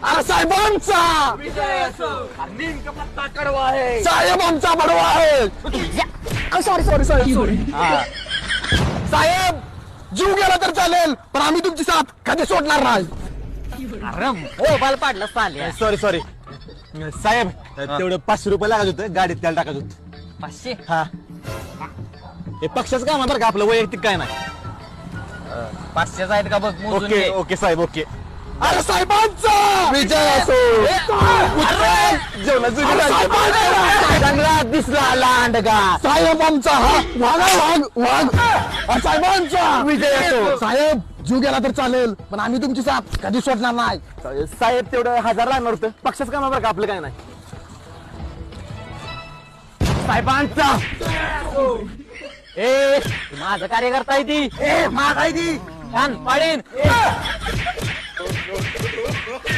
अरे साहेबांचा नेमका पत्ता कडवा आहे. साहेब आमचा बडवा आहे. सॉरी साहेब, जीव गेला तर चालेल पण आम्ही तुमची साथ कधी सोडणार नाही. अरे मोबाईल पाडला चालेल. सॉरी साहेब, तेवढं 500 रुपये लागत होतं, गाडीत त्याला टाकत होत. 500. हा, हे पक्षाचं काम आहे बरं का, आपलं वैयक्तिक काय नाही. 500 आहेत का बघ मोजून ओके घे. ओके साहेब, ओके. अरे साहेबांचा विजय असो. चांगला दिसला लांडगा. साहेब आमचा हा वाघ. अरे साहेबांचा विजय असो. साहेब, जीव गेला तर चालेल पण आम्ही तुमची साथ कधी सोडणार नाही. साहेब, तेवढं 1000 लागणार होतं, पक्षाचं काम आहे बरं का, आपलं काय नाही. साहेबांचा ए माझा कार्यकर्ता आहे ती. ए मागाय दी छान पाडीन.